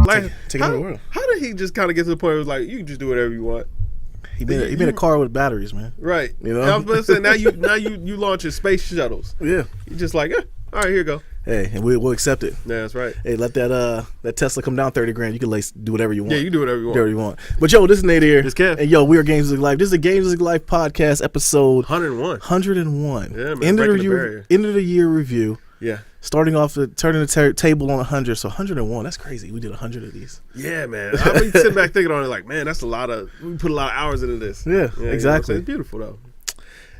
Like, how did he just kind of get to the point where it was like, you can just do whatever you want? He made a car with batteries, man. Right. You know? I was about to say, now you launching space shuttles. Yeah. You're just like, all right, here you go. Hey, and we'll accept it. Yeah, that's right. Hey, let that Tesla come down $30,000. You can do whatever you want. Yeah, you do whatever you want. But yo, this is Nate here. This Kev. And yo, we are GamesMusicLyfe. This is a GamesMusicLyfe podcast episode 101. 101. Yeah, man. End of the year review. Yeah. Starting off turning the table on 100. So 101. That's crazy. We did 100 of these. Yeah, man. I've been sitting back thinking on it like, man, that's we put a lot of hours into this. Yeah, exactly. You know, it's beautiful though.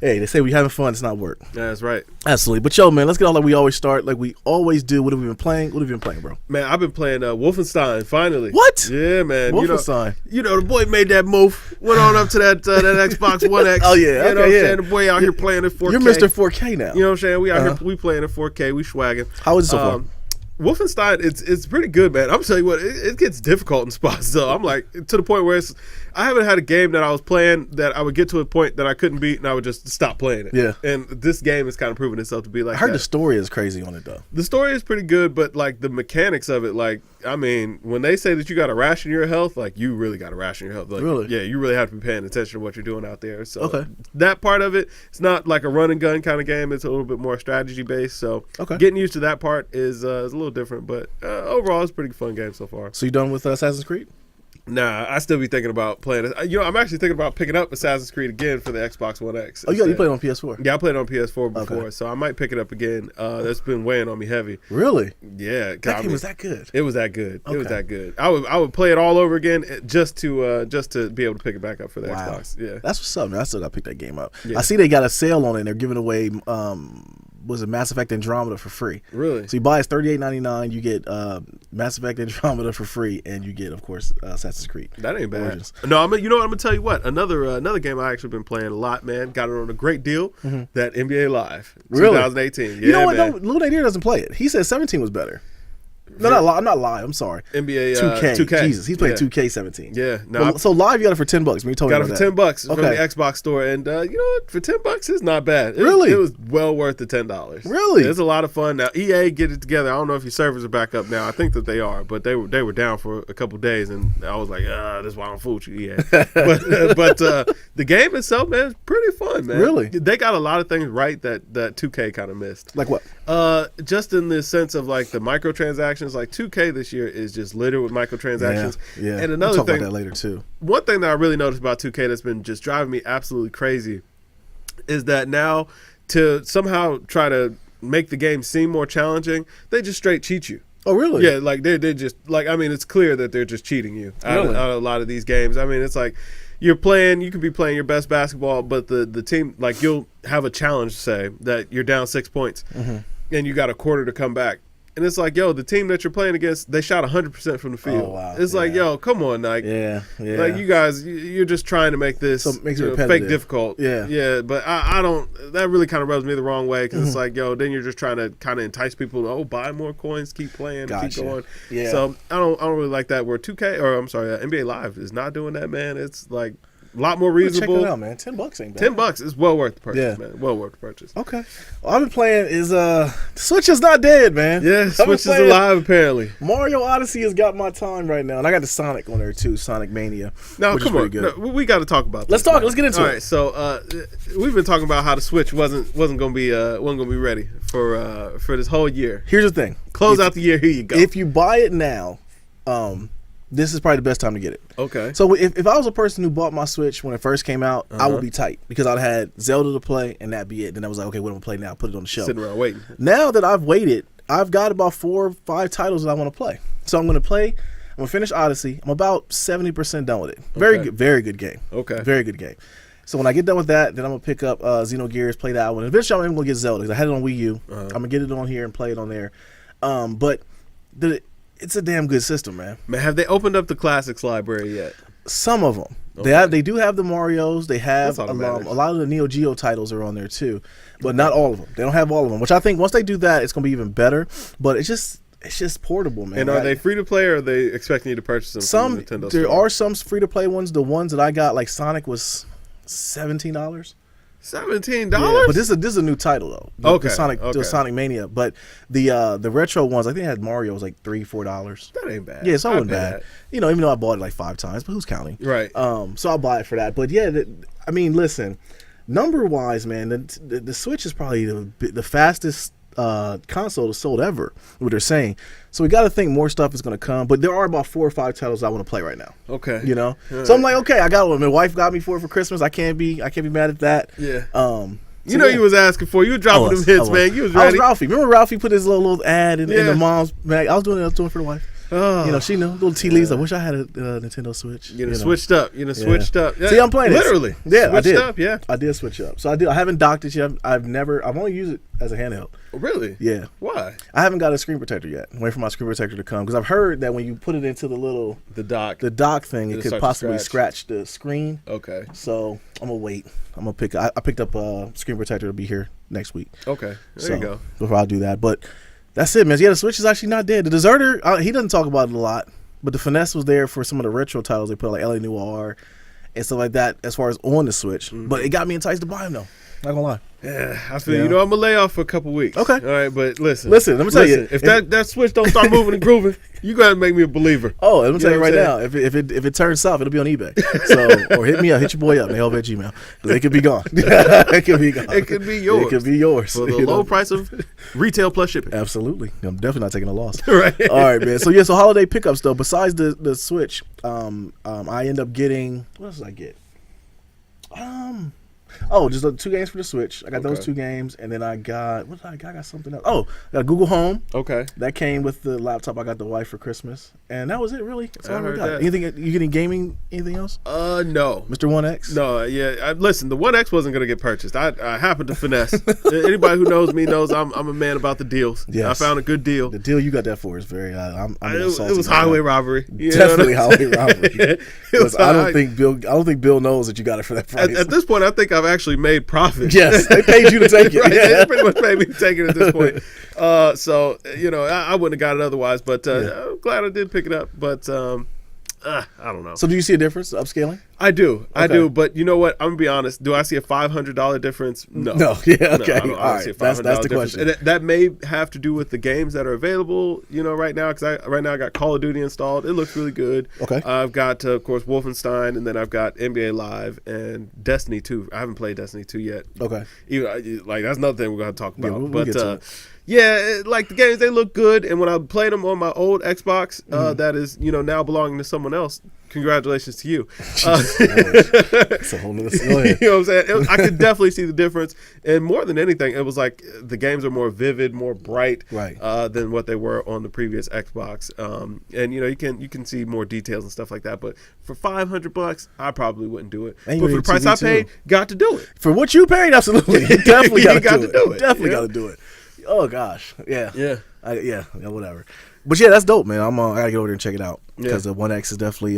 Hey, they say we having fun. It's not work. Yeah, that's right. Absolutely. But yo, man, let's get on like we always start, like we always do. What have we been playing? What have you been playing, bro? Man, I've been playing Wolfenstein, finally. What? Yeah, man. Wolfenstein. You know, the boy made that move. Went on up to that Xbox One X. Oh, yeah. You know what I'm saying? The boy out here playing at 4K. You're Mr. 4K now. You know what I'm saying? We out here, we playing at 4K. We swagging. How is it so far? Wolfenstein, it's pretty good, man. I'm telling you what, it gets difficult in spots, though. I'm like, to the point where I haven't had a game that I was playing that I would get to a point that I couldn't beat and I would just stop playing it. Yeah. And this game has kind of proven itself to be like I heard that. the story is crazy on it, though. The story is pretty good, but like the mechanics of it, like, I mean, when they say that you got to ration your health, like you really got to ration your health. Like, really? Yeah, you really have to be paying attention to what you're doing out there. So okay. That part of it, it's not like a run and gun kind of game. It's a little bit more strategy based. So okay. Getting used to that part is a little different, but overall, it's a pretty fun game so far. So you done with Assassin's Creed? Nah, I still be thinking about playing it. You know, I'm actually thinking about picking up Assassin's Creed again for the Xbox One X. Oh, you played it on PS4? Yeah, I played it on PS4 before, so I might pick it up again. That's been weighing on me heavy. Really? Yeah. That game was that good? It was that good. Okay. It was that good. I would play it all over again just to be able to pick it back up for the Xbox. Yeah. That's what's up, man. I still got to pick that game up. Yeah. I see they got a sale on it. And they're giving away was it Mass Effect Andromeda for free? Really? So you buy it $38.99, you get Mass Effect Andromeda for free, and you get, of course, Assassin's Creed. That ain't bad. Origins. No, you know what? I'm gonna tell you what. Another game I actually been playing a lot, man. Got it on a great deal. Mm-hmm. That NBA Live, really? 2018. Yeah, you know what? Man. No, Lil Nadir doesn't play it. He said 17 was better. No, I'm not lying. I'm sorry. NBA 2K. Jesus, he's playing 2K17. Yeah. No. So live, you got it for $10. When you told me got it for $10 from the Xbox store, and you know what? For $10, it's not bad. Really? It was well worth the $10. Really? It's a lot of fun. Now EA get it together. I don't know if your servers are back up now. I think that they are, but they were down for a couple days, and I was like, this is why I don't fool with you, EA. but the game itself, man, is pretty fun, man. Really? They got a lot of things right that 2K kind of missed. Like what? Just in the sense of like the microtransactions, like 2K this year is just littered with microtransactions. Yeah. And another we'll talk thing, about that later too. One thing that I really noticed about 2K that's been just driving me absolutely crazy is that now to somehow try to make the game seem more challenging, they just straight cheat you. Oh, really? Yeah, like they just like, I mean, it's clear that they're just cheating you out of a lot of these games. I mean, it's like you could be playing your best basketball, but the team, like you'll have a challenge, say that you're down 6 points and you got a quarter to come back. And it's like, yo, the team that you're playing against, they shot 100% from the field. Oh, wow. It's like, yo, come on, like, like you guys, you're just trying to make this fake difficult. Yeah. But I don't. That really kind of rubs me the wrong way because it's like, yo, then you're just trying to kind of entice people to buy more coins, keep playing, keep going. Yeah. So I don't really like that. Where NBA Live is not doing that, man. It's like a lot more reasonable. Check it out, man. $10 ain't bad. $10 is well worth the purchase, man. Well worth the purchase. Okay. Well, I've been playing is Switch is not dead, man. Yeah, Switch is alive apparently. Mario Odyssey has got my time right now, and I got the Sonic on there too, Sonic Mania. No, come on, no, we got to talk about this. Let's get into it. All right, so we've been talking about how the Switch wasn't gonna be ready for this whole year. Here's the thing: close out the year. Here you go. If you buy it now, this is probably the best time to get it. Okay. So if I was a person who bought my Switch when it first came out, I would be tight because I'd had Zelda to play and that'd be it. Then I was like, okay, what am I play now? Put it on the shelf. Sitting around waiting. Now that I've waited, I've got about 4 or 5 titles that I want to play. So I'm going to play. I'm going to finish Odyssey. I'm about 70% done with it. Very good game. Okay. Very good game. So when I get done with that, then I'm going to pick up Xenogears, play that one. Eventually I'm even going to get Zelda because I had it on Wii U. I'm going to get it on here and play it on there. But it's a damn good system, man. Man, have they opened up the classics library yet? Some of them. Okay. They do have the Marios. They have a lot of the Neo Geo titles are on there too, but not all of them. They don't have all of them, which I think once they do that, it's going to be even better. But it's just portable, man. And are they free to play, or are they expecting you to purchase them? From the Nintendo there store? Are some free to play ones. The ones that I got, like Sonic, was $17. $17? Yeah, but this is a new title though. Okay. The Sonic Mania. But the retro ones, I think it had Mario was like $3-4. That ain't bad. Yeah, it's not bad. You know, even though I bought it like 5 times, but who's counting? Right. So I'll buy it for that. But yeah, I mean, listen, number wise, man, the Switch is probably the fastest console sold ever. What they're saying. So we got to think more stuff is going to come. But there are about 4 or 5 titles I want to play right now. Okay. You know, right. So I'm like, okay, I got one. My wife got me for Christmas. I can't be mad at that. Yeah. So you was asking for. You were dropping them hits, man. You was ready. I was Ralphie. Remember Ralphie put his little ad in the mom's bag? I was doing it for the wife. You know, she knew little tea leaves. I wish I had a Nintendo Switch. Switched up. Switched up. Yeah. See, I'm playing literally. It. Yeah, switched I did. Up, yeah, I did switch up. So I haven't docked it yet. I've only used it as a handheld. Really? Yeah. Why? I haven't got a screen protector yet. I'm waiting for my screen protector to come because I've heard that when you put it into the dock thing, it could possibly scratch the screen. Okay. So I'm gonna wait. I picked up a screen protector to be here next week. Okay. There you go. Before I do that, but that's it, man. Yeah, the Switch is actually not dead. The Deserter, he doesn't talk about it a lot, but the finesse was there for some of the retro titles they put like LA Noire and stuff like that as far as on the Switch. Mm-hmm. But it got me enticed to buy him though. Not gonna lie. Yeah, I feel I'm gonna lay off for a couple weeks. Okay. All right, but listen. Let me tell you, if that Switch don't start moving and grooving, you gotta make me a believer. Oh, let me tell you right now, if it turns south, it'll be on eBay. So or hit me up, hit your boy up, mayhelp@gmail. It could be gone. It could be gone. It could be yours. It could be yours for the low price of retail plus shipping. Absolutely, I'm definitely not taking a loss. Right. All right, man. So so holiday pickups though. Besides the Switch, I end up getting what else did I get? Just 2 games for the Switch. I got those 2 games, and then I got I got something else. I got a Google Home. Okay. That came with the laptop I got the wife for Christmas, and that was it really. That's all I got. That. Anything you getting gaming? Anything else? No. Mr. 1X? No, yeah. Listen, the 1X wasn't gonna get purchased. I happened to finesse. Anybody who knows me knows I'm a man about the deals. Yes. I found a good deal. The deal you got that for is very. It was highway robbery. Definitely highway robbery. I don't think Bill knows that you got it for that price. At this point, I think I've actually made profit. Yes, they paid you to take it. Right, they pretty much paid me to take it at this point. So I wouldn't have got it otherwise. But I'm glad I did pick it up. But I don't know. So do you see a difference upscaling? I do. I do. But you know what? I'm going to be honest. Do I see a $500 difference? No. No. Yeah. Okay. No, I don't see a $500 that's the question. And that may have to do with the games that are available, right now. Because right now I got Call of Duty installed. It looks really good. Okay. I've got, of course, Wolfenstein, and then I've got NBA Live and Destiny 2. I haven't played Destiny 2 yet. Okay. That's another thing we're going to talk about. We'll get to it. Yeah, like the games, they look good. And when I played them on my old Xbox, that is, now belonging to someone else, congratulations to you. It's a whole nother story. You know what I'm saying? I could definitely see the difference. And more than anything, it was like the games are more vivid, more bright than what they were on the previous Xbox. And, you can see more details and stuff like that. But for $500, I probably wouldn't do it. And but for the price I paid, got to do it. For what you paid, absolutely. You definitely got to do it. Definitely got to do it. Oh gosh, yeah, whatever. But yeah, that's dope, man. I gotta get over there and check it out because the 1X is definitely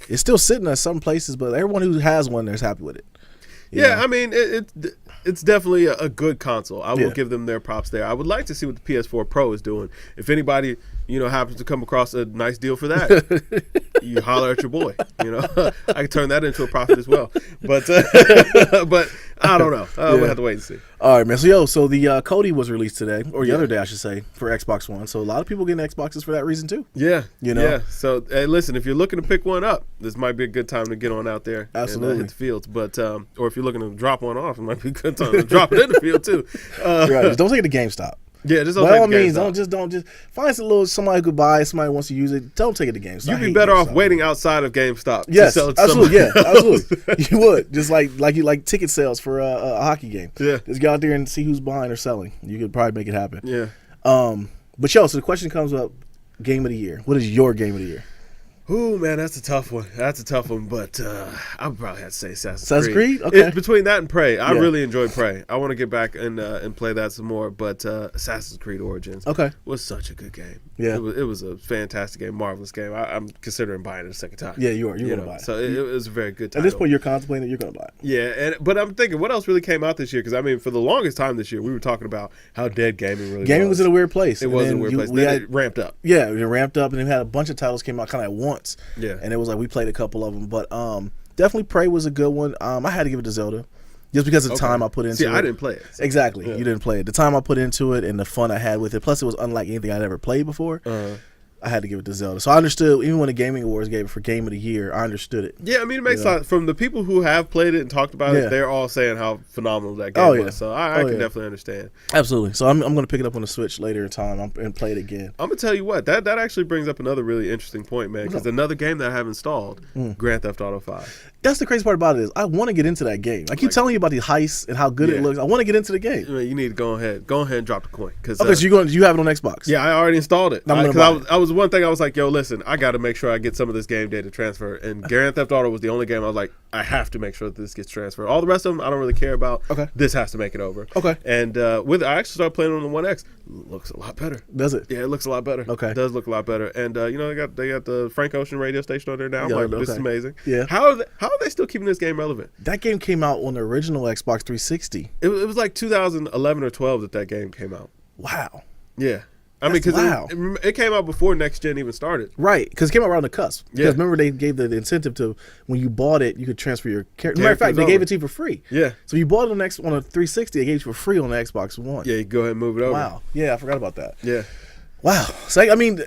it's still sitting at some places, but everyone who has one there's happy with it. I mean it's definitely a good console. I will give them their props there. I would like to see what the PS4 Pro is doing. If anybody happens to come across a nice deal for that, you holler at your boy. I can turn that into a profit as well. But I don't know. We'll have to wait and see. All right, man. So the Cody was released today, or the other day, I should say, for Xbox One. So a lot of people getting Xboxes for that reason too. Yeah, Yeah. So hey, listen, if you're looking to pick one up, this might be a good time to get on out there and hit the fields. But or if you're looking to drop one off, it might be a good time to drop it in the field too. Right. Just don't take it to GameStop. Yeah, just don't by take all it to means, GameStop. don't just find somebody who could buy it, somebody wants to use it. Don't take it to GameStop. You'd be better off waiting outside of GameStop. Yes, to sell it to absolutely. Yeah, else. absolutely. You would just like ticket sales for a hockey game. Yeah, just go out there and see who's buying or selling. You could probably make it happen. Yeah. But so the question comes up: Game of the year. What is your game of the year? Ooh, man, that's a tough one. But I would probably have to say Assassin's Creed. Okay. Between that and Prey, I really enjoyed Prey. I want to get back and play that some more. But Assassin's Creed Origins was such a good game. Yeah. It was a fantastic game, marvelous game. I'm considering buying it a second time. Yeah, you're going to buy it. So it was a very good title. At this point, you're contemplating that you're going to buy it. Yeah, but I'm thinking, what else really came out this year? Because, I mean, for the longest time this year, we were talking about how dead gaming really was. Gaming was in a weird place. It was in a weird place. Then it ramped up. Yeah, it ramped up, and then we had a bunch of titles came out kind of at once. Yeah. And it was like we played a couple of them. But definitely Prey was a good one. I had to give it to Zelda. Just because of the time I put into it. I didn't play it. So. Exactly. Yeah. You didn't play it. The time I put into it and the fun I had with it. Plus, it was unlike anything I'd ever played before. I had to give it to Zelda. So I understood, even when the Gaming Awards gave it for Game of the Year, I understood it. Yeah, I mean, it makes sense. From the people who have played it and talked about it, they're all saying how phenomenal that game was. So I can definitely understand. Absolutely. So I'm going to pick it up on the Switch later in time and play it again. I'm going to tell you what, that actually brings up another really interesting point, man, because another game that I have installed, Grand Theft Auto 5. That's the crazy part about it is I want to get into that game. I keep telling you about the heists and how good it looks. I want to get into the game. You need to go ahead and drop the coin. Okay, so you have it on Xbox? Yeah, I already installed it. I was one thing I was like, yo, listen, I got to make sure I get some of this game data transfer. And Grand Theft Auto was the only game I was like, I have to make sure that this gets transferred. All the rest of them, I don't really care about. Okay. This has to make it over. Okay. And I actually started playing on the One X. Looks a lot better. Does it? Yeah, it looks a lot better. Okay. It does look a lot better. And they got the Frank Ocean radio station on there now. I'm like, this is amazing. Yeah. How are they still keeping this game relevant? That game came out on the original Xbox 360. It was like 2011 or 12 that game came out. Wow. Yeah. I mean, because it came out before Next Gen even started. Right, because it came out around the cusp. Because remember, they gave the incentive to when you bought it, you could transfer your character. Matter of fact, they gave it to you for free. Yeah. So you bought it on a 360, they gave it for free on the Xbox One. Yeah, you go ahead and move it over. Wow. Yeah, I forgot about that. Yeah. Wow. So I mean,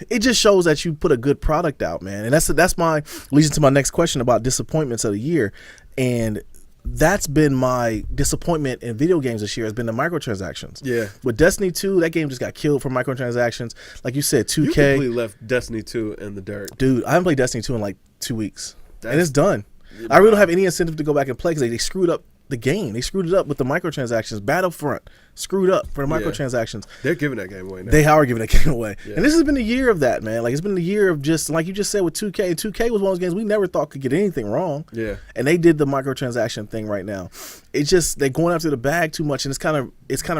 it just shows that you put a good product out, man. And that's my leads into my next question about disappointments of the year. And that's been my disappointment in video games this year, has been the microtransactions. Yeah. With Destiny 2, that game just got killed for microtransactions. Like you said, 2K. You completely left Destiny 2 in the dirt. Dude, I haven't played Destiny 2 in like 2 weeks. And it's done. I really don't have any incentive to go back and play because they screwed up the game. They screwed it up with the microtransactions. Battlefront screwed up for the microtransactions. They're giving that game away now. They are giving that game away. Yeah. And this has been a year of that, man. Like, it's been a year of just, like you just said with 2K. And 2K was one of those games we never thought could get anything wrong. Yeah. And they did the microtransaction thing right now. It's just, they're going after the bag too much, and it's kind of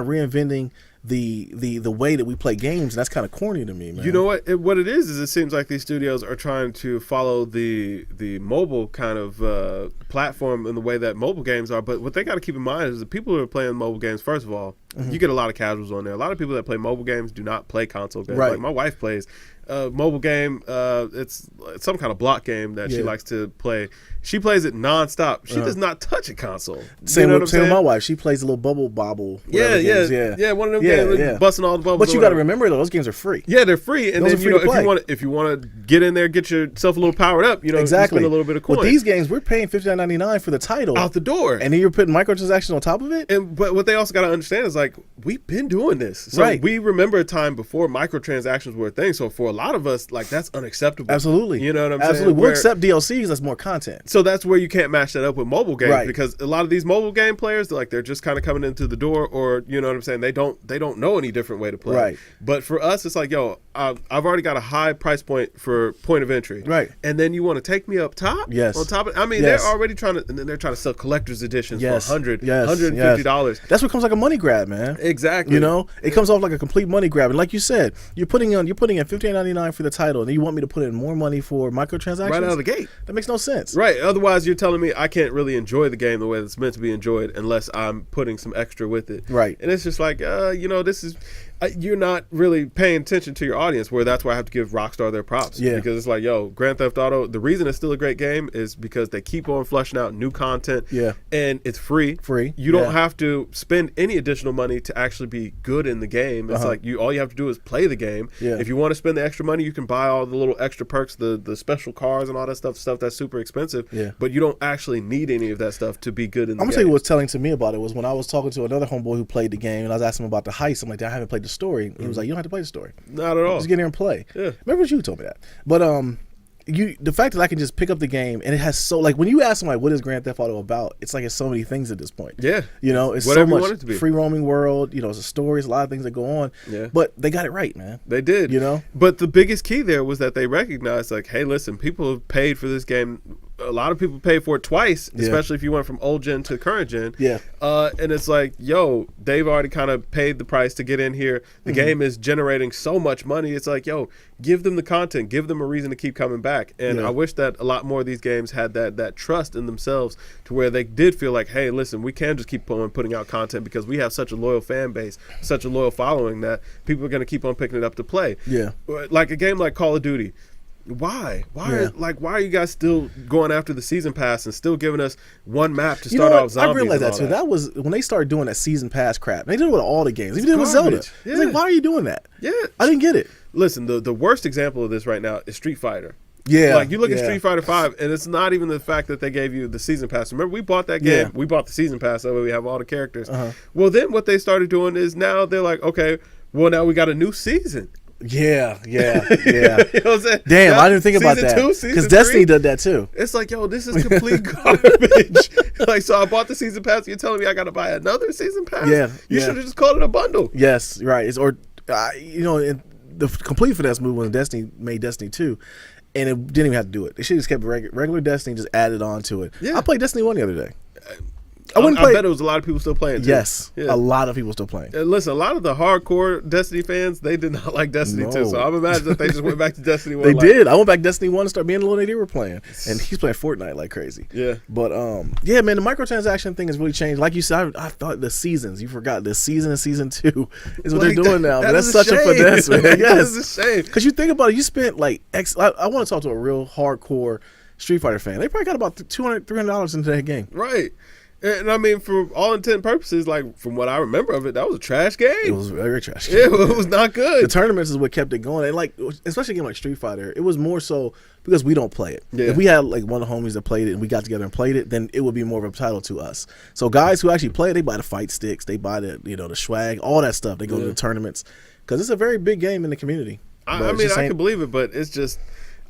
reinventing the way that we play games, and that's kind of corny to me, man. You know what it is it seems like these studios are trying to follow the mobile kind of platform in the way that mobile games are, but what they got to keep in mind is the people who are playing mobile games, first of all, you get a lot of casuals on there. A lot of people that play mobile games do not play console games. Right. Like my wife plays mobile game. It's some kind of block game that she likes to play. She plays it nonstop. She does not touch a console. Same with my wife. She plays a little bubble bobble. Yeah, one of them games, busting all the bubbles. But you got to remember though, those games are free. Yeah, they're free, and then if you want to get in there, get yourself a little powered up, exactly, spend a little bit of coin. With these games, we're paying $59.99 for the title out the door, and then you're putting microtransactions on top of it. But what they also got to understand is like we've been doing this, so we remember a time before microtransactions were a thing. So for a lot of us, like that's unacceptable. Absolutely, you know what I'm saying? Absolutely, we'll accept DLCs. That's more content. So that's where you can't match that up with mobile games because a lot of these mobile game players, they're just kind of coming into the door, or you know what I'm saying, they don't know any different way to play. Right. But for us, it's like, yo, I've already got a high price point for point of entry. Right. And then you want to take me up top? Yes. On top of, I mean, they're already trying to sell collector's editions for $100, $150. That's what comes like a money grab, man. Exactly. It comes off like a complete money grab. And like you said, you're putting in $59.99 for the title, and then you want me to put in more money for microtransactions? Right out of the gate. That makes no sense. Right. Otherwise, you're telling me I can't really enjoy the game the way it's meant to be enjoyed unless I'm putting some extra with it. Right. And it's just like, this is, you're not really paying attention to your audience, where that's why I have to give Rockstar their props. Yeah. Because it's like, yo, Grand Theft Auto, the reason it's still a great game is because they keep on flushing out new content. Yeah. And it's free. You don't have to spend any additional money to actually be good in the game. It's like all you have to do is play the game. Yeah. If you want to spend the extra money, you can buy all the little extra perks, the special cars and all that stuff that's super expensive. Yeah. But you don't actually need any of that stuff to be good in the game. I'm going to tell you what's telling to me about it was when I was talking to another homeboy who played the game, and I was asking him about the heist. I'm like, I haven't played the story. He was like, you don't have to play the story. Not at all. Just get in there and play. Yeah. Remember what you told me that. But the fact that I can just pick up the game, and it has like when you ask them like what is Grand Theft Auto about, it's like it's so many things at this point. Yeah. It's whatever so much free roaming world, it's a story, it's a lot of things that go on. Yeah. But they got it right, man. They did. But the biggest key there was that they recognized like, hey, listen, people have paid for this game. A lot of people pay for it twice, especially if you went from old gen to current gen. Yeah. And it's like, yo, they've already kind of paid the price to get in here. The game is generating so much money. It's like, yo, give them the content, give them a reason to keep coming back. And I wish that a lot more of these games had that trust in themselves to where they did feel like, hey, listen, we can just keep on putting out content because we have such a loyal fan base, such a loyal following that people are going to keep on picking it up to play. Yeah. Like a game like Call of Duty. Why are you guys still going after the season pass and still giving us one map to start off zombies? I realized that too. That was when they started doing that season pass crap. They did it with all the games. They did it with Zelda. Yeah. It's like, why are you doing that? Yeah, I didn't get it. Listen, the worst example of this right now is Street Fighter. Yeah, like you look at Street Fighter 5, and it's not even the fact that they gave you the season pass. Remember, we bought that game. Yeah. We bought the season pass, so we have all the characters. Well, then what they started doing is now they're like, okay, well now we got a new season. Yeah. You know what I'm saying? Damn, I didn't think about that. Because Destiny did that too. It's like, yo, this is complete garbage. Like, so I bought the season pass. You're telling me I got to buy another season pass? Yeah. You should have just called it a bundle. Yes, right. The complete finesse move when Destiny made Destiny 2, and it didn't even have to do it. They should have just kept regular Destiny, just added on to it. Yeah. I played Destiny 1 the other day. I bet it was a lot of people still playing too. Yes, a lot of people still playing. And listen, a lot of the hardcore Destiny fans, they did not like Destiny 2, so I'm imagining that they just went back to Destiny 1. They did. I went back to Destiny 1 and started. Me and Lil Nadir were playing, and he's playing Fortnite like crazy. Yeah. But yeah, man, the microtransaction thing has really changed. Like you said, I thought the seasons. You forgot the season and season 2 is what they're doing now. But that's such a finesse, man. Yes, that is a shame. Because you think about it, you spent like I want to talk to a real hardcore Street Fighter fan. They probably got about $200, $300 into that game. Right. And I mean, for all intent and purposes, like from what I remember of it, that was a trash game. It was a very trash game. Yeah, it was not good. The tournaments is what kept it going, and like especially a game like Street Fighter, it was more so because we don't play it. Yeah. If we had like one of the homies that played it and we got together and played it, then it would be more of a title to us. So guys who actually play it, they buy the fight sticks, they buy the swag, all that stuff. They go to the tournaments because it's a very big game in the community. I mean, I can believe it, but it's just.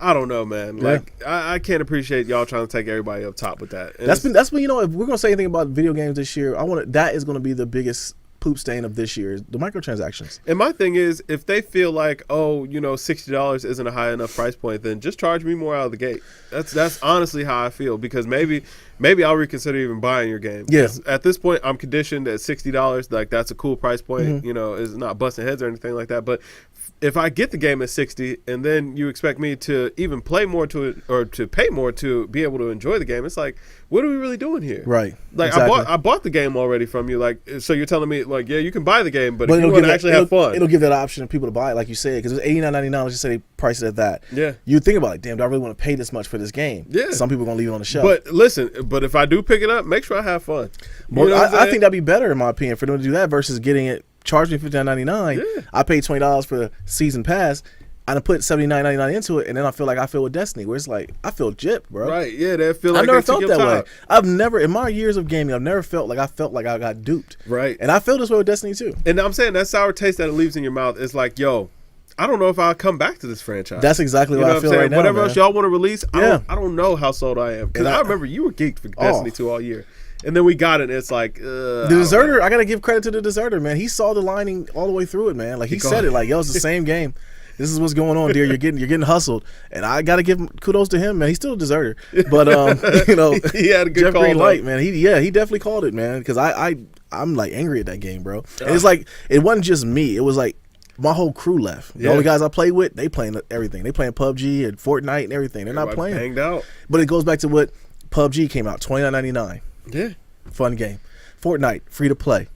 I don't know, man. Like I can't appreciate y'all trying to take everybody up top with that. And that's been if we're gonna say anything about video games this year, that is gonna be the biggest poop stain of this year, is the microtransactions. And my thing is, if they feel like, $60 isn't a high enough price point, then just charge me more out of the gate. That's honestly how I feel, because maybe I'll reconsider even buying your game. Yeah. At this point, I'm conditioned at $60. Like that's a cool price point. Mm-hmm. It's not busting heads or anything like that, but. If I get the game at 60 and then you expect me to even play more to it or to pay more to be able to enjoy the game, it's like, what are we really doing here? Right. Like exactly. I bought the game already from you. Like, so you're telling me like, yeah, you can buy the game, but if you want to actually have fun, it'll give that option of people to buy it, like you said, because it's $89.99. Let's just say they price it at that. Yeah. You think about like, damn, do I really want to pay this much for this game? Yeah. Some people are gonna leave it on the shelf. But listen, if I do pick it up, make sure I have fun. I think that'd be better in my opinion for them to do that versus getting it. Charge me $59.99. Yeah. I paid $20 for the season pass. I put $79.99 into it, and then I feel with Destiny, where it's like I feel gypped, bro. Right? Yeah, they feel like I never felt that way. I've never, in my years of gaming, I've never felt like I got duped. Right. And I feel this way with Destiny too. And I'm saying that sour taste that it leaves in your mouth is like, yo, I don't know if I'll come back to this franchise. That's exactly what I feel right now. Whatever else y'all want to release, I don't know how sold I am, because I remember you were geeked for Destiny 2 all year. And then we got it, and it's like... the Deserter, I got to give credit to the Deserter, man. He saw the lining all the way through it, man. Like, he said it, like, yo, it's the same game. This is what's going on, dear. You're getting hustled. And I got to give kudos to him, man. He's still a deserter. But, he had a good Jeff call. Greenlight, man. He definitely called it, man. Because I'm, like, angry at that game, bro. And it's like, it wasn't just me. It was like, my whole crew left. The only guys I played with, they playing everything. They playing PUBG and Fortnite and everything. They're not playing. Hanged out. But it goes back to what PUBG came out, $29.99. Yeah. Fun game. Fortnite, free to play.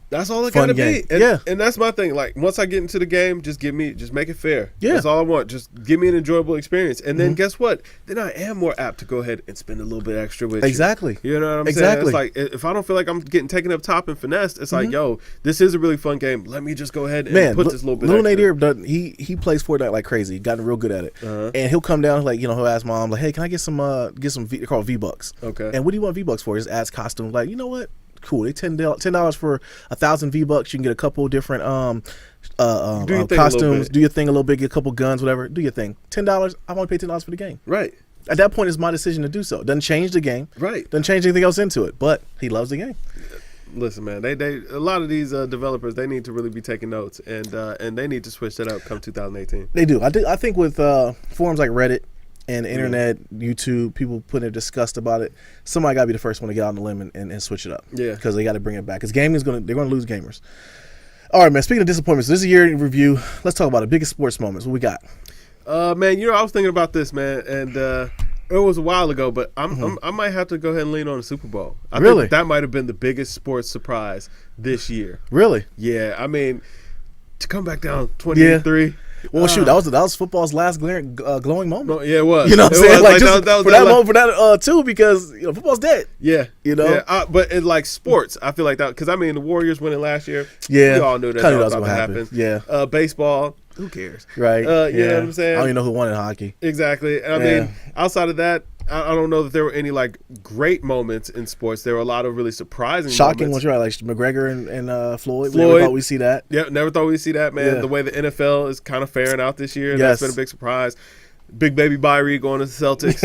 That's all it gotta be. And that's my thing. Like, once I get into the game, just make it fair. Yeah. That's all I want. Just give me an enjoyable experience. And then guess what? Then I am more apt to go ahead and spend a little bit extra with you. You know what I'm saying? It's like, if I don't feel like I'm getting taken up top and finessed, it's like, yo, this is a really fun game. Let me just go ahead and put this little bit extra. Lil Nadir, he plays Fortnite like crazy. Gotten real good at it. And he'll come down, like, he'll ask mom, like, hey, can I get some they're called V-Bucks. Okay. And what do you want V-Bucks for? Just adds costumes. Like, you know what? Cool. They $10 for 1,000 V-Bucks. You can get a couple different costumes. Do your thing a little bit. Get a couple guns, whatever. Do your thing. $10. I want to pay $10 for the game. Right. At that point, it's my decision to do so. Doesn't change the game. Right. Doesn't change anything else into it. But he loves the game. Listen, man. They a lot of these developers, they need to really be taking notes, and they need to switch that up come 2018. They do. I think with forums like Reddit and the internet, YouTube, people putting their disgust about it. Somebody got to be the first one to get out on the limb and switch it up. Yeah. Because they got to bring it back. Because gaming they're going to lose gamers. All right, man. Speaking of disappointments, this is a year in review. Let's talk about the biggest sports moments. What we got? Man, I was thinking about this, man, and it was a while ago, but I might have to go ahead and lean on the Super Bowl. I think that might have been the biggest sports surprise this year. Really? Yeah. I mean, to come back down 28-3. Well, shoot, that was football's last glowing moment. Yeah, it was. You know what I'm saying? Like, just for that moment, for that too, because football's dead. Yeah, you know. Yeah. But in like sports, I feel like that because I mean the Warriors winning last year. Yeah, we all knew that was about to happen. Yeah. Baseball. Who cares? Right. You know what I'm saying? I don't even know who won in hockey. Exactly. I mean, outside of that, I don't know that there were any like great moments in sports. There were a lot of really surprising, shocking moments. ones, right? Like McGregor and Floyd. We never thought we'd see that. Yeah, never thought we'd see that, man. Yeah. The way the NFL is kind of faring out this year, that's been a big surprise. Big baby Byrie going to the Celtics.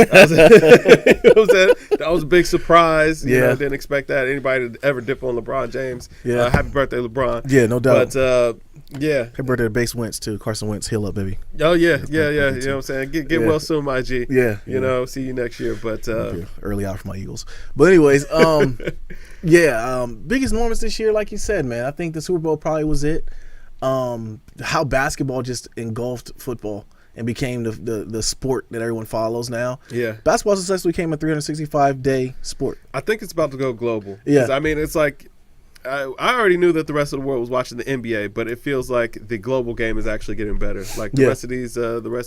That was a big surprise. You know, didn't expect that. Anybody to ever dip on LeBron James. Yeah. Happy birthday, LeBron. Yeah, no doubt. But yeah. Happy birthday to Base Wentz too. Carson Wentz, heal up, baby. Oh yeah. You know what I'm saying? Get well soon, my G. Yeah. You know, see you next year. But early out for my Eagles. But anyways, biggest moments this year, like you said, man. I think the Super Bowl probably was it. How basketball just engulfed football and became the sport that everyone follows now. Yeah. Basketball successfully became a 365-day sport. I think it's about to go global. Yeah. I mean, it's like I already knew that the rest of the world was watching the NBA, but it feels like the global game is actually getting better. Like the rest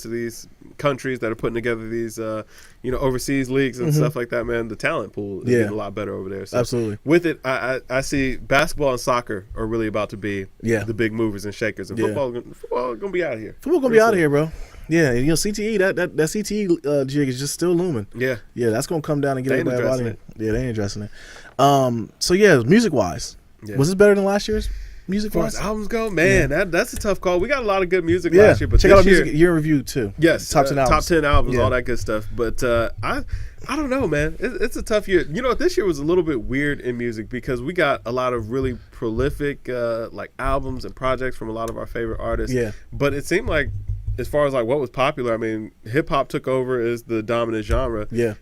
of these countries that are putting together these overseas leagues and stuff like that, man, the talent pool is getting a lot better over there. So absolutely. With it, I see basketball and soccer are really about to be the big movers and shakers, and football gonna be out of here. Football gonna be out of here, bro. Yeah, and CTE that CTE jig is just still looming. Yeah, that's gonna come down and get everybody out of here. Yeah, they ain't addressing it. So yeah, music wise. Yeah. Was this better than last year's music wise? As far as albums go, man, that's a tough call. We got a lot of good music last year, but check out our music year in review too. Yes, top 10 albums, top 10 albums, all that good stuff. But I don't know, man. It's a tough year. You know, this year was a little bit weird in music because we got a lot of really prolific like albums and projects from a lot of our favorite artists. Yeah, but it seemed like as far as like what was popular, I mean, hip hop took over as the dominant genre. Yeah.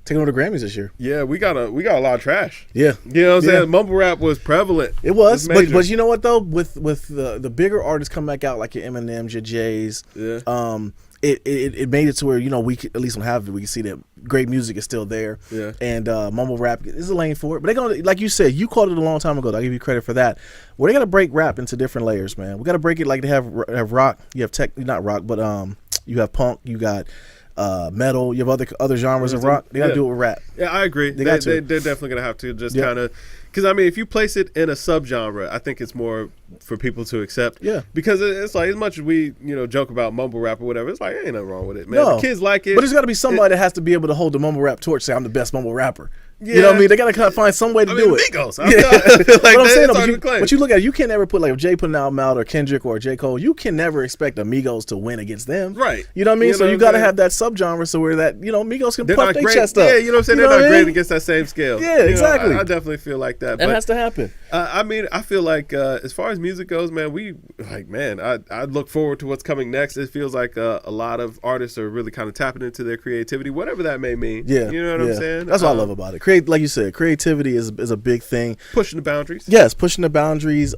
Taking over the Grammys this year. Yeah, we got a lot of trash. Yeah, you know what I'm saying. Mumble rap was prevalent. It was, but you know what though, with the bigger artists come back out like your Eminems, your Jays. Yeah. It made it to where we could, at least on half of it, we can see that great music is still there. Yeah. And mumble rap is a lane for it, but they gonna, like you said, you called it a long time ago. I give you credit for that. Well, they gotta break rap into different layers, man. We gotta break it like they have rock. You have not rock, but you have punk. You got metal. You have other genres of rock. They got to do it with rap. Yeah, I agree. They're definitely going to have to just kind of, because I mean, if you place it in a subgenre, I think it's more for people to accept. Yeah. Because it's like, as much as we joke about mumble rap or whatever, it's like ain't nothing wrong with it, man. No. The kids like it. But there's got to be somebody that has to be able to hold the mumble rap torch. Say I'm the best mumble rapper. Yeah. You know what I mean? They got to kind of find some way to do it. Migos. I feel like but I'm saying, but you look at it, you can never put like if Jay put an album out or Kendrick or J. Cole, you can never expect the Migos to win against them. Right. You know what I mean? So you got to have that subgenre so where that Migos can puff their chest up. Yeah, you know what I'm saying? They're not great against that same scale. Yeah, exactly. I definitely feel like that. That has to happen. I mean, I feel like as far as music goes, man, I look forward to what's coming next. It feels like a lot of artists are really kind of tapping into their creativity, whatever that may mean. Yeah, you know what I'm saying? That's what I love about it. Like you said, creativity is a big thing. Pushing the boundaries. Yes, pushing the boundaries.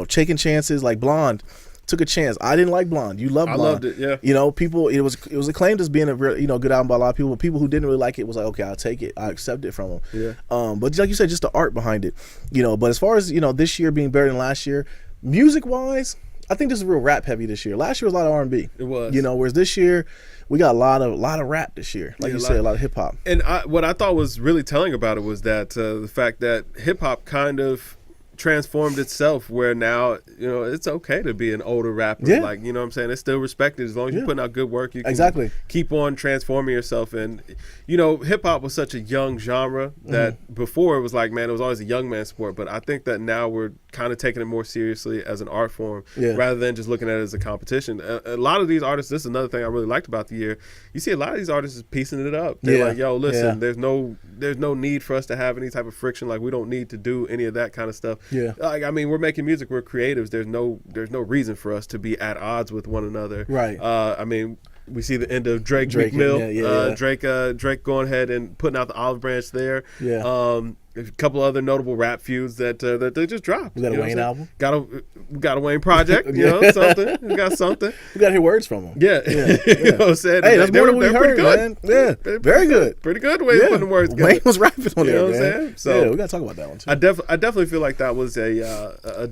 Taking chances. Like Blonde took a chance. I didn't like Blonde. You loved Blonde. I loved it. Yeah. People. It was acclaimed as being a real, good album by a lot of people. But people who didn't really like it was like, okay, I'll take it. I accept it from them. Yeah. But like you said, just the art behind it. But as far as this year being better than last year, music wise, I think this is real rap heavy this year. Last year was a lot of R&B. It was. Whereas this year we got a lot of rap this year. Like you said, a lot of hip hop. And what I thought was really telling about it was that the fact that hip hop kind of transformed itself where now it's okay to be an older rapper. Yeah. Like, you know what I'm saying, it's still respected as long as you're putting out good work. You can keep on transforming yourself. And hip hop was such a young genre that before it was like, man, it was always a young man sport, but I think that now we're kind of taking it more seriously as an art form rather than just looking at it as a competition. A lot of these artists, this is another thing I really liked about the year, you see a lot of these artists is piecing it up. They're like, yo, listen, there's no need for us to have any type of friction. Like, we don't need to do any of that kind of stuff. Yeah. Like, I mean, we're making music, we're creatives. There's no reason for us to be at odds with one another. Right. I mean, we see the end of Drake McMill. Drake going ahead and putting out the olive branch there. Yeah. a couple other notable rap feuds that they just dropped. We got a Wayne album. Got a Wayne project. You know, something. We got something. We got to hear words from him. Yeah. You know what I'm saying? Hey, that's more than we heard, man. Yeah, very good. Pretty good way of putting the words together. Wayne was rapping on there, man. You know what I'm saying? So yeah, we got to talk about that one too. I definitely feel like that was a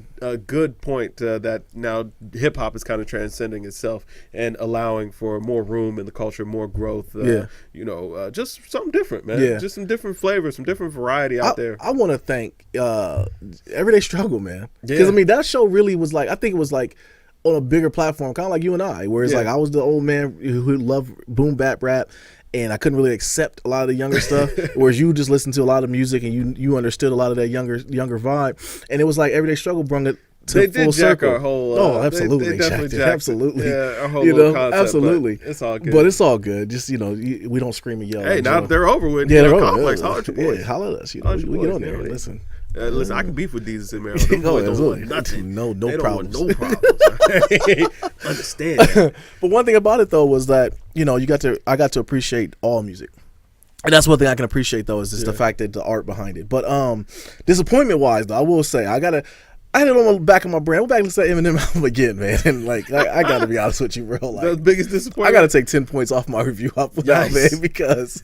good point that now hip hop is kind of transcending itself and allowing for more room in the culture, more growth. You know, just something different, man. Yeah. Just some different flavors, some different variety out there. I want to thank Everyday Struggle, man. Because I mean, that show really was like, I think it was like on a bigger platform, kind of like you and I, where it's like I was the old man who loved boom bap rap, and I couldn't really accept a lot of the younger stuff, whereas you just listened to a lot of music and you understood a lot of that younger vibe, and it was like Everyday Struggle brought it to they full did jack circle. our whole. Absolutely, they definitely jacked it. Absolutely, yeah, our whole little concept. Absolutely. It's all good. But it's all good. Just we don't scream and yell. Hey, now that they're over with. Yeah, they're over. Complex, holler at your boys. Yeah, holler at us. We get on there. Listen. Listen, I can beef with Jesus and Maryland. Them boys don't want nothing. No they problems. Don't want no problems. Understand that. But one thing about it though was that I got to appreciate all music. And that's one thing I can appreciate though is just the fact that the art behind it. But disappointment wise though, I will say I had it on the back of my brain. I went back and listened to Eminem album again, man. And like I gotta be honest with you, bro. Like, the biggest disappointment. I gotta take 10 points off my review I put out, man, because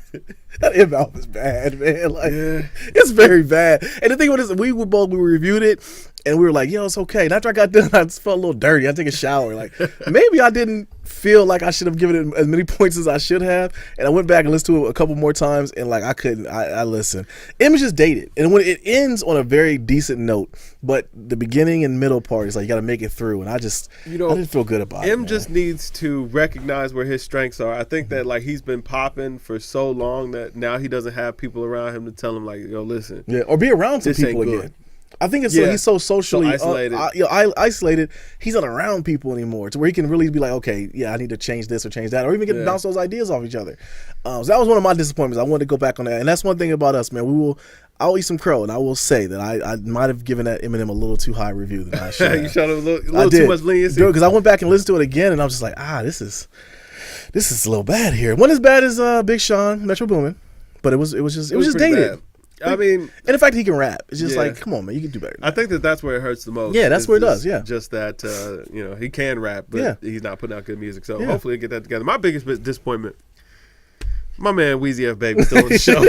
that Eminem album is bad, man. Like it's very bad. And the thing was, we reviewed it and we were like, yo, it's okay. And after I got done, I just felt a little dirty. I took a shower. Like maybe I didn't feel like I should have given it as many points as I should have. And I went back and listened to it a couple more times, and like I couldn't. I listened. It was just dated, and when it ends on a very decent note, but the beginning and middle part is like you got to make it through. And I just, I didn't feel good about it. Just needs to recognize where his strengths are. I think that like he's been popping for so long that now he doesn't have people around him to tell him like, yo, listen, or be around some people again. I think it's he's so socially isolated. Isolated. He's not around people anymore to where he can really be like, okay, I need to change this or change that, or even get to bounce those ideas off each other. So that was one of my disappointments. I wanted to go back on that, and that's one thing about us, man. I'll eat some crow, and I will say that I might have given that Eminem a little too high review than I should have. You showed him a little too much leniency, because I went back and listened to it again, and I was just like, this is a little bad here. One as bad as Big Sean, Metro Boomin, but it was just dated. Bad. I mean, and the fact that he can rap, it's just like, come on, man, you can do better. I think that's where it hurts the most. Yeah, that's where it does. Yeah, just that he can rap, but he's not putting out good music. So hopefully, he'll get that together. My biggest disappointment, my man Weezy F Baby still on the show.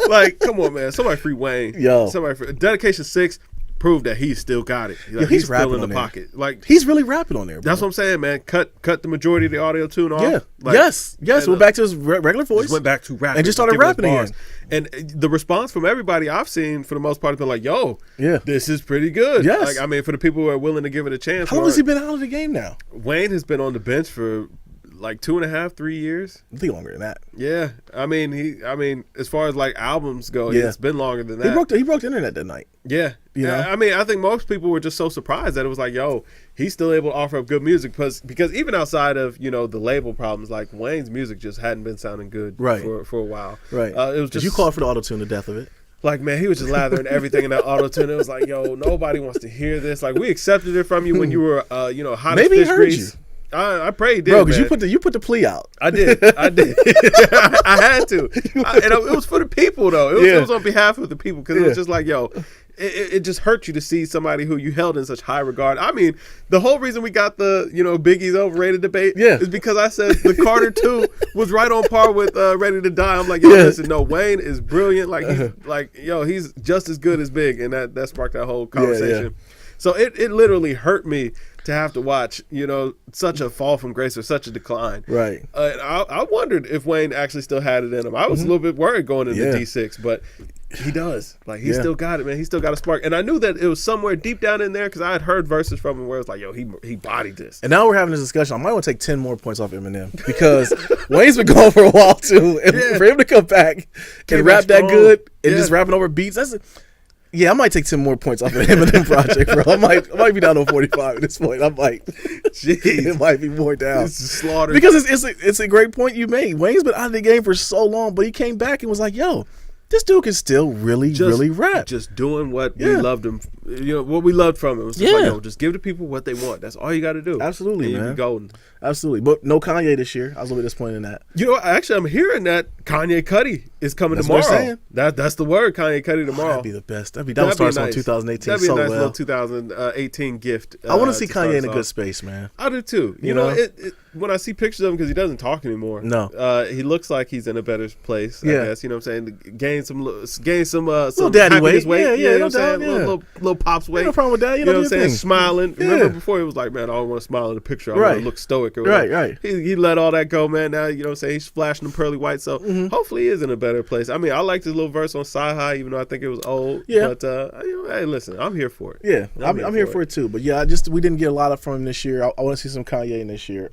Like, come on, man, somebody free Wayne. Dedication 6 proved that he still got it. Like, he's still in the pocket. Like he's really rapping on there, bro. That's what I'm saying, man. Cut the majority of the audio tune off. Yeah. Like, yes. Went back to his regular voice. Just went back to rap and just started rapping again. And the response from everybody I've seen, for the most part, has been like, "Yo, this is pretty good." Yes. Like, I mean, for the people who are willing to give it a chance. How long has he been out of the game now? Wayne has been on the bench for like 2.5, 3 years. I think longer than that. Yeah, I mean, as far as like albums go, it's been longer than that. He broke the internet that night. Yeah, I mean, I think most people were just so surprised that it was like, yo, he's still able to offer up good music because even outside of the label problems, like Wayne's music just hadn't been sounding good for a while. Right. It was just, you called for the auto-tune, the death of it. Like, man, he was just lathering everything in that auto-tune. It was like, yo, nobody wants to hear this. Like, we accepted it from you when you were, hot Maybe as fish he heard grease. you. I pray he did, bro, because you put the plea out. I did. I had to. It was for the people, though. It was on behalf of the people, because it was just like, yo, it just hurt you to see somebody who you held in such high regard. I mean, the whole reason we got the Biggie's overrated debate is because I said the Carter 2 was right on par with Ready to Die. I'm like, yo, listen, no, Wayne is brilliant. Like he's just as good as Big, and that sparked that whole conversation. So it literally hurt me to have to watch, such a fall from grace or such a decline. Right. I wondered if Wayne actually still had it in him. I was a little bit worried going into D6, but he does. Like, he still got it, man. He still got a spark. And I knew that it was somewhere deep down in there because I had heard verses from him where it was like, yo, he bodied this. And now we're having this discussion. I might want to take 10 more points off Eminem because Wayne's been gone for a while, too. And for him to come back and rap that good and just rapping over beats, I might take 10 more points off the Eminem project, bro. I might be down to 45 at this point. I might. Jeez. It might be more down. It's slaughter. Because it's a great point you made. Wayne's been out of the game for so long, but he came back and was like, yo, this dude can still really rap. Just doing what we loved him what we loved from it was just like, yo, just give the people what they want. That's all you got to do. Absolutely, man. You be golden. Absolutely, but no Kanye this year. I was a little bit disappointed in that. Actually, I'm hearing that Kanye Cudi is coming tomorrow. What I'm saying. That's the word, Kanye Cudi tomorrow. That'd be the best. That would start on 2018. That'd be a nice well. little 2018 gift. I want to see Kanye in a good space, man. I do too. You know, when I see pictures of him, because he doesn't talk anymore. No, he looks like he's in a better place. I guess, you know what I'm saying. Gain some little daddy weight. Yeah, you know what I'm saying. Little pops weight. No problem with that. You know what I'm saying. Thing. Smiling. Yeah. Remember before he was like, man, I don't want to smile in the picture. I want to look stoic or whatever. Right. He let all that go, man. Now, you know what I'm saying, he's flashing them pearly white. So hopefully he is in a better place. I mean, I liked his little verse on Sci-Hi, even though I think it was old. Yeah. But hey, listen, I'm here for it. Yeah, I'm here for it too. But yeah, we didn't get a lot from him this year. I want to see some Kanye in this year.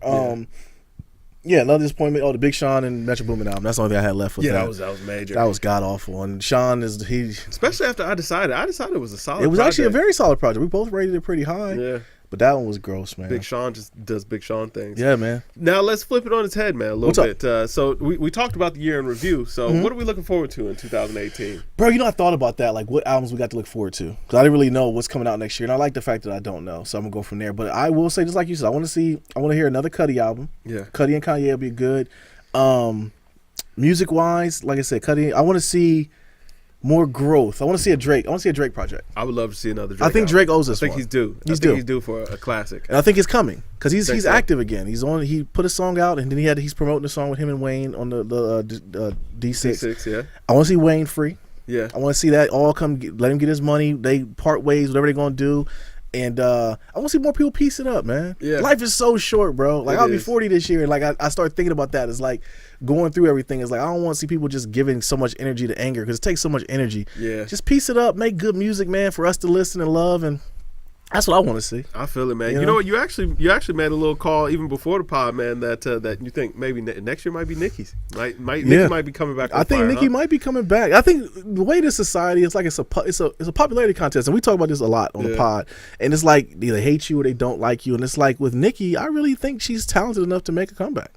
Yeah, another disappointment. Oh, the Big Sean and Metro Boomin album. That's the only thing I had left with that. Yeah, that was major. That was god awful. And Sean especially after I decided it was a solid. It was project. actually a very solid project. We both rated it pretty high. Yeah. But that one was gross, man. Big Sean just does Big Sean things. Yeah, man. Now let's flip it on its head, man, a little bit. So we talked about the year in review. So what are we looking forward to in 2018? Bro, I thought about that, like what albums we got to look forward to. Because I didn't really know what's coming out next year. And I like the fact that I don't know. So I'm going to go from there. But I will say, just like you said, I want to hear another Cudi album. Yeah. Cudi and Kanye will be good. Music-wise, like I said, Cudi, I want to see more growth. I want to see a Drake. I want to see a Drake project. I would love to see another Drake. I think Drake owes us one. I think he's due. He's due for a classic. And I think it's coming because he's active again. He put a song out and then he's promoting a song with him and Wayne on the D6. D6, yeah. I want to see Wayne free. Yeah. I want to see that all let him get his money. They part ways, whatever they're gonna do. And I want to see more people piece it up, man. Yeah. Life is so short, bro. Like, I'll be 40 this year. And like, I start thinking about that. It's like going through everything. It's like, I don't want to see people just giving so much energy to anger because it takes so much energy. Yeah. Just piece it up. Make good music, man, for us to listen and love. And that's what I want to see. I feel it, man. You know what? You actually made a little call even before the pod, man. That you think maybe next year might be Nicki's. Nicki might be coming back. I think Nicki might be coming back. I think the way this society is like it's a popularity contest, and we talk about this a lot on the pod. And it's like they hate you or they don't like you, and it's like with Nicki, I really think she's talented enough to make a comeback.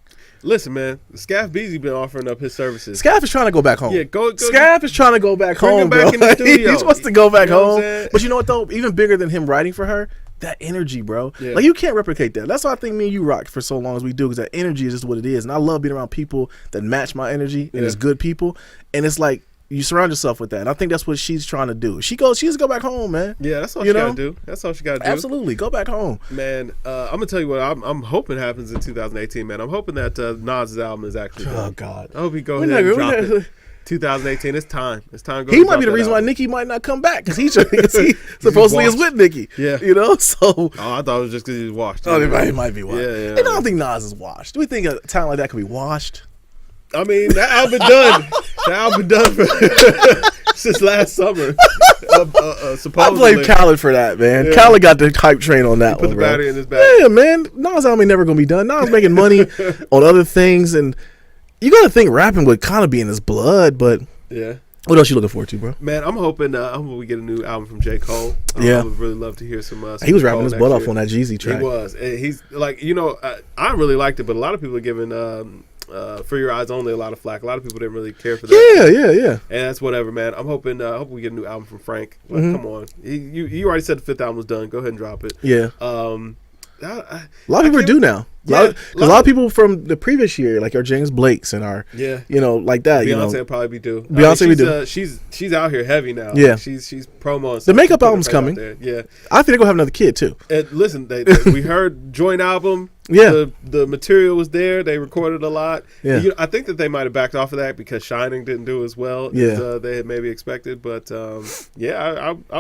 Listen, man, Scaff Beezy been offering up his services. Scaff is trying to go back home. Yeah, Scaff is trying to go back home, bring him back in the studio. He wants to go back home. But you know what though? Even bigger than him writing for her, that energy, bro. Yeah. Like you can't replicate that. That's why I think me and you rock for so long as we do, because that energy is just what it is. And I love being around people that match my energy and it's good people. And it's like you surround yourself with that. And I think that's what she's trying to do. She has to go back home, man. Yeah, that's all she gotta do. That's all she gotta do. Absolutely. Go back home. Man, I'm gonna tell you what I'm hoping happens in 2018, man. I'm hoping that Nas' album is actually done. Oh God. I hope he goes ahead and drop it. 2018, it's time. It's time to go. He might be the reason why Nicki might not come back because he supposedly is with Nicki. Yeah, you know. So I thought it was just because he was washed. Oh, he might be washed. Yeah. And I don't think Nas is washed. Do we think a talent like that could be washed? I mean, that album done. The album done since last summer. Supposedly. I blame Khaled for that, man. Yeah. Khaled got the hype train on that one. Put the battery in his back. Yeah, man. Nas album ain't never gonna be done. Nas making money on other things, and you gotta think rapping would kind of be in his blood, but yeah. What else you looking forward to, bro? Man, I'm hoping we get a new album from J. Cole. I would really love to hear some. He was rapping his butt off on that Jeezy track. He was. He's like, I really liked it, but a lot of people are giving For Your Eyes Only a lot of flack. A lot of people didn't really care for that. Yeah. And that's whatever, man. I'm hoping we get a new album from Frank. Like, come on, you already said the 5th album was done. Go ahead and drop it. Yeah. A lot of people do now. A lot of people from the previous year, like our James Blakes and our, like that. Beyonce will probably be due. Beyonce be due. She's out here heavy now. Yeah, like she's promoing. The makeup album's coming. Yeah, I think they're gonna have another kid too. And listen, we heard joint album. Yeah, the material was there. They recorded a lot. Yeah, I think that they might have backed off of that because Shining didn't do as well as they had maybe expected. But I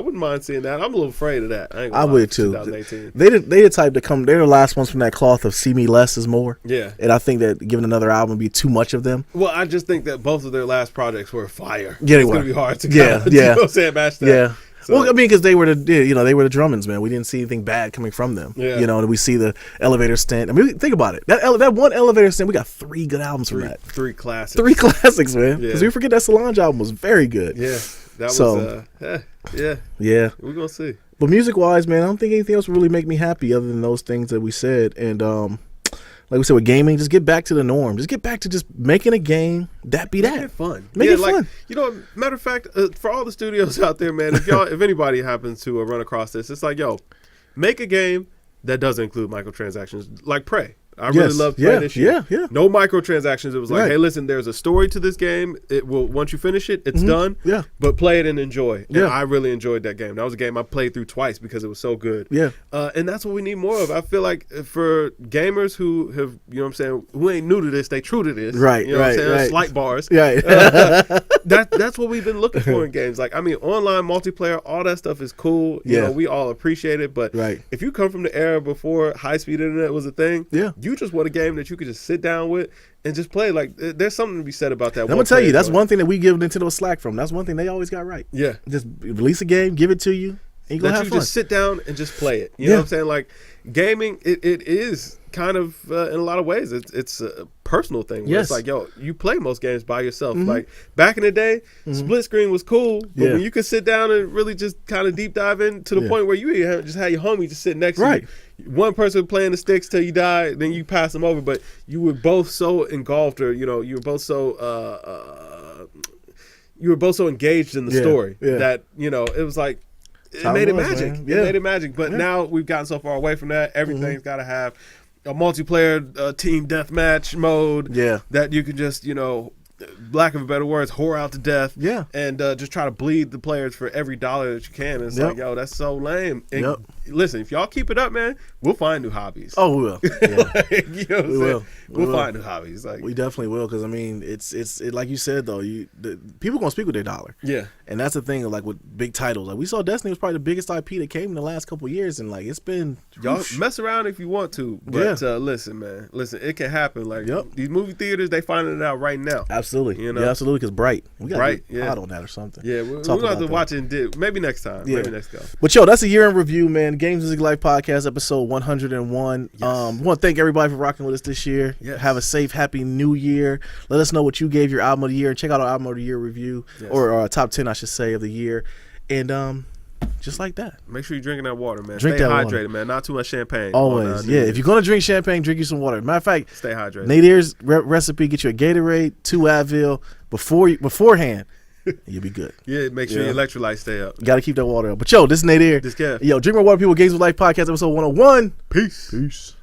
wouldn't mind seeing that. I'm a little afraid of that. I would too. 2018. They the type to come. They're the last ones from that cloth of see me less is more. Yeah, and I think that giving another album would be too much of them. Well, I just think that both of their last projects were fire. Yeah, it's gonna be hard to yeah. You know what I'm saying, match that. Yeah. So. Well, I mean, because they were the Drummonds, man. We didn't see anything bad coming from them. Yeah. And we see the Elevator Stint. I mean, think about it. That one Elevator Stint, we got 3 good albums from that. 3 classics. 3 classics, man. Because we we forget that Solange album was very good. Yeah. That was, Yeah. We're going to see. But music-wise, man, I don't think anything else would really make me happy other than those things that we said. And like we said with gaming, just get back to the norm. Just get back to just making a game that be that. Make it fun. Make it fun. You know, matter of fact, for all the studios out there, man, if anybody happens to run across this, it's like, yo, make a game that doesn't include microtransactions, like Prey. I really love Prey this year. Yeah. No microtransactions. It was like, hey, listen, there's a story to this game. It will, once you finish it, it's done. Yeah. But play it and enjoy. Yeah. And I really enjoyed that game. That was a game I played through twice because it was so good. Yeah. And that's what we need more of. I feel like for gamers who have, you know what I'm saying, who ain't new to this, they true to this. Right. You know what I'm saying? Slight bars. Right. That's what we've been looking for in games. Like, I mean, online multiplayer, all that stuff is cool. You know, we all appreciate it. But if you come from the era before high-speed internet was a thing, you just want a game that you could just sit down with and just play. Like, there's something to be said about that. I'm gonna tell you, that's one thing that we give Nintendo slack from. That's one thing they always got right. Yeah, just release a game, give it to you, and you go have fun. Just sit down and just play it. You know what I'm saying? Like, gaming, it is kind of in a lot of ways it's a personal thing. Where it's like, yo, you play most games by yourself. Like back in the day, split screen was cool, but when you could sit down and really just kind of deep dive in to the point where you just had your homie just sitting next to you. One person playing the sticks till you die, then you pass them over. But you were both so engulfed, or you were both so engaged in the story that it was like it made it magic. It made it magic. But now we've gotten so far away from that. Everything's got to have a multiplayer team deathmatch mode. That you can just lack of better words, whore out to death. And just try to bleed the players for every dollar that you can. And it's like, yo, that's so lame. And listen, if y'all keep it up, man, we'll find new hobbies. Oh, we will. You know what I'm saying? We'll find new hobbies. Like, we definitely will, because I mean, it's like you said though, people gonna speak with their dollar. And that's the thing, like with big titles. Like we saw Destiny was probably the biggest IP that came in the last couple of years, and like it's been y'all mess around if you want to, but listen, man, it can happen. Like these movie theaters, they finding it out right now. Absolutely, absolutely, because Bright, we got Bright, on that or something. Yeah, we're gonna have to watch it and do maybe next time. Maybe next go. But yo, that's a year in review, man. Games Music Life podcast episode 101. We want to thank everybody for rocking with us this year. Have a safe, happy new year. Let us know what you gave your album of the year, and check out our album of the year review or our top 10, I should say, of the year. And just like that, make sure you're drinking that water, man. Stay hydrated, water, man. Not too much champagne. Always, if you're gonna drink champagne, drink you some water. Matter of fact, stay hydrated. Nadir's recipe: get you a Gatorade, 2 Advil beforehand. You'll be good. Make sure your electrolytes stay up. Got to keep that water up. But yo, this is Nadir. This Kev. Yo, drink more water, people. Games with Life podcast episode 101. Peace.